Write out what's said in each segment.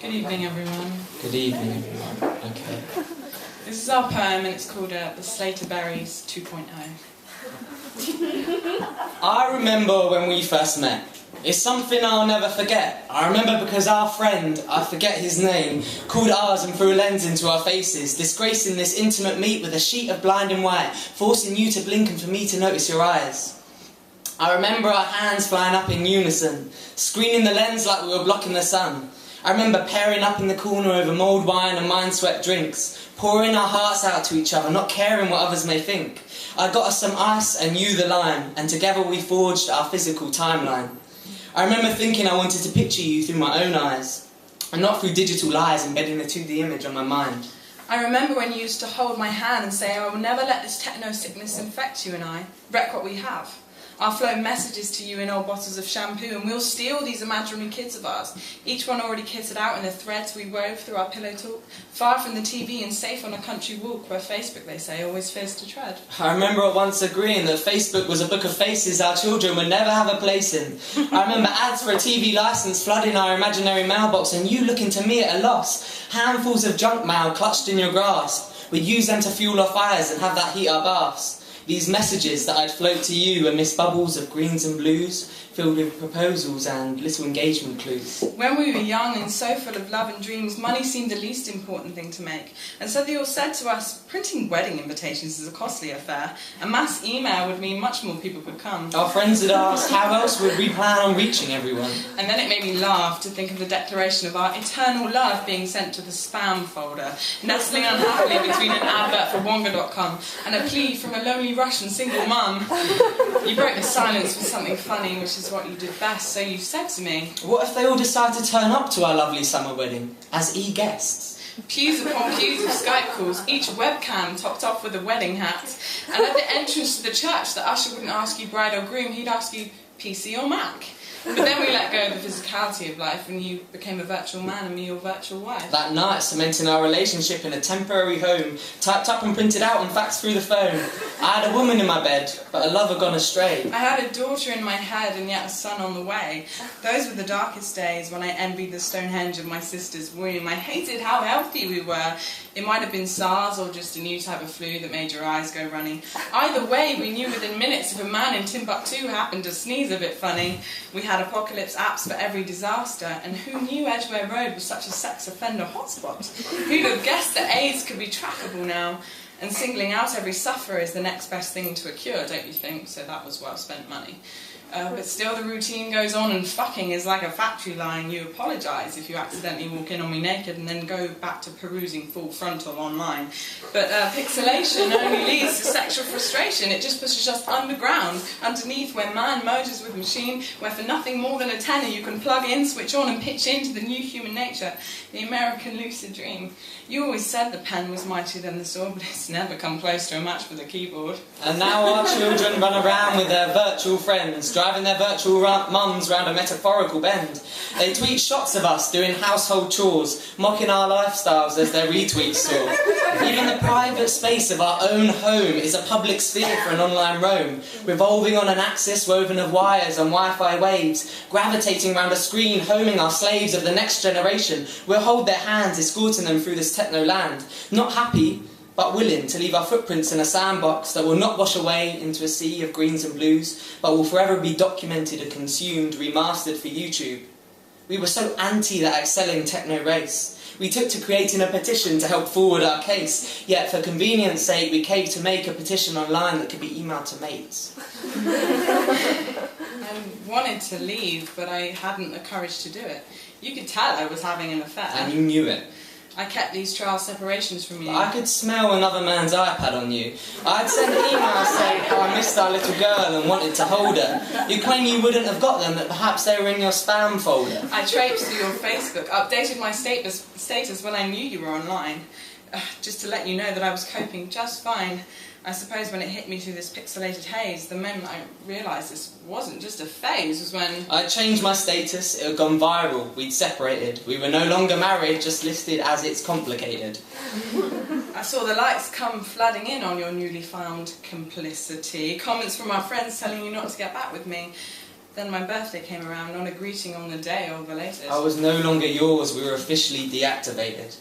Good evening, everyone. Good evening, everyone. Okay. This is our poem, and it's called The Slater Berries 2.0. I remember when we first met. It's something I'll never forget. I remember because our friend, I forget his name, called ours and threw a lens into our faces, disgracing this intimate meet with a sheet of blinding white, forcing you to blink and for me to notice your eyes. I remember our hands flying up in unison, screening the lens like we were blocking the sun. I remember pairing up in the corner over mulled wine and mind-swept drinks, pouring our hearts out to each other, not caring what others may think. I got us some ice and you the lime, and together we forged our physical timeline. I remember thinking I wanted to picture you through my own eyes, and not through digital lies embedding the 2D image on my mind. I remember when you used to hold my hand and say, I will never let this techno-sickness infect you and I, wreck what we have. I'll flow messages to you in old bottles of shampoo, and we'll steal these imaginary kids of ours, each one already kitted out in the threads we wove through our pillow talk, far from the TV and safe on a country walk where Facebook, they say, always fears to tread. I remember at once agreeing that Facebook was a book of faces our children would never have a place in. I remember ads for a TV licence flooding our imaginary mailbox, and you looking to me at a loss. Handfuls of junk mail clutched in your grasp. We'd use them to fuel our fires and have that heat our baths. These messages that I'd float to you were mist bubbles of greens and blues, filled with proposals and little engagement clues. When we were young and so full of love and dreams, money seemed the least important thing to make. And so they all said to us, printing wedding invitations is a costly affair, and mass email would mean much more people could come. Our friends had asked, how else would we plan on reaching everyone? And then it made me laugh to think of the declaration of our eternal love being sent to the spam folder, nestling unhappily between an advert for Wonga.com and a plea from a lonely Russian single mum. You broke the silence with something funny, which is what you did best, so you said to me, what if they all decide to turn up to our lovely summer wedding as e-guests? Pews upon pews of Skype calls, each webcam topped off with a wedding hat, and at the entrance to the church the usher wouldn't ask you bride or groom, he'd ask you PC or Mac. But then we let go of the physicality of life and you became a virtual man and me your virtual wife. That night, cementing our relationship in a temporary home, typed up and printed out and faxed through the phone. I had a woman in my bed, but a lover gone astray. I had a daughter in my head and yet a son on the way. Those were the darkest days when I envied the Stonehenge of my sister's womb. I hated how healthy we were. It might have been SARS or just a new type of flu that made your eyes go runny. Either way, we knew within minutes if a man in Timbuktu happened to sneeze a bit funny. We had apocalypse apps for every disaster, and who knew Edgware Road was such a sex offender hotspot? Who'd have guessed that AIDS could be trackable now? And singling out every sufferer is the next best thing to a cure, don't you think? So that was well spent money. But still the routine goes on, and fucking is like a factory line. You apologise if you accidentally walk in on me naked and then go back to perusing full frontal online. But pixelation only leads to sexual frustration. It just pushes us underground, underneath, where man merges with machine, where for nothing more than a tenner you can plug in, switch on and pitch into the new human nature, the American lucid dream. You always said the pen was mightier than the sword, but it's never come close to a match for the keyboard. And now our children run around with their virtual friends, driving their virtual mums round a metaphorical bend. They tweet shots of us doing household chores, mocking our lifestyles as their retweets soar. Even the private space of our own home is a public sphere for an online roam, revolving on an axis woven of wires and Wi-Fi waves, gravitating round a screen, homing our slaves of the next generation. We'll hold their hands, escorting them through this techno land, not happy, but willing to leave our footprints in a sandbox that will not wash away into a sea of greens and blues, but will forever be documented and consumed, remastered for YouTube. We were so anti that excelling techno race. We took to creating a petition to help forward our case, yet for convenience sake we caved to make a petition online that could be emailed to mates. I wanted to leave, but I hadn't the courage to do it. You could tell I was having an affair. And you knew it. I kept these trial separations from you. I could smell another man's iPad on you. I'd send emails saying how I missed our little girl and wanted to hold her. You claim you wouldn't have got them, that perhaps they were in your spam folder. I traipsed through your Facebook, updated my status when I knew you were online, just to let you know that I was coping just fine. I suppose when it hit me through this pixelated haze, the moment I realised this wasn't just a phase was when... I changed my status, it had gone viral, we'd separated. We were no longer married, just listed as it's complicated. I saw the lights come flooding in on your newly found complicity. Comments from our friends telling you not to get back with me. Then my birthday came around, not a greeting on the day or belated. I was no longer yours, we were officially deactivated.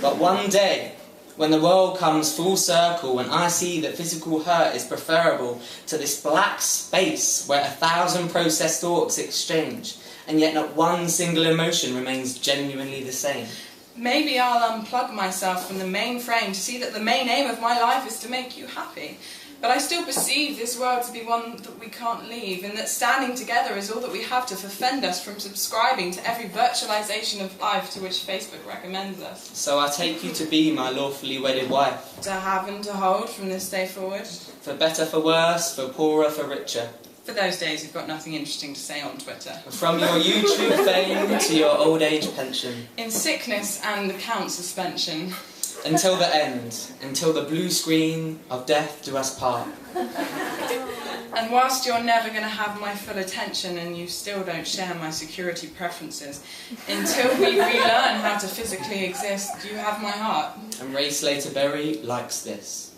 But one day, when the world comes full circle, when I see that physical hurt is preferable to this black space where 1,000 processed thoughts exchange, and yet not one single emotion remains genuinely the same. Maybe I'll unplug myself from the main frame to see that the main aim of my life is to make you happy. But I still perceive this world to be one that we can't leave, and that standing together is all that we have to defend us from subscribing to every virtualization of life to which Facebook recommends us. So I take you to be my lawfully wedded wife. To have and to hold from this day forward. For better, for worse, for poorer, for richer. For those days you've got nothing interesting to say on Twitter. From your YouTube fame to your old age pension. In sickness and account suspension. Until the end, until the blue screen of death do us part. And whilst you're never going to have my full attention and you still don't share my security preferences, until we relearn how to physically exist, you have my heart. And Ray Slater likes this.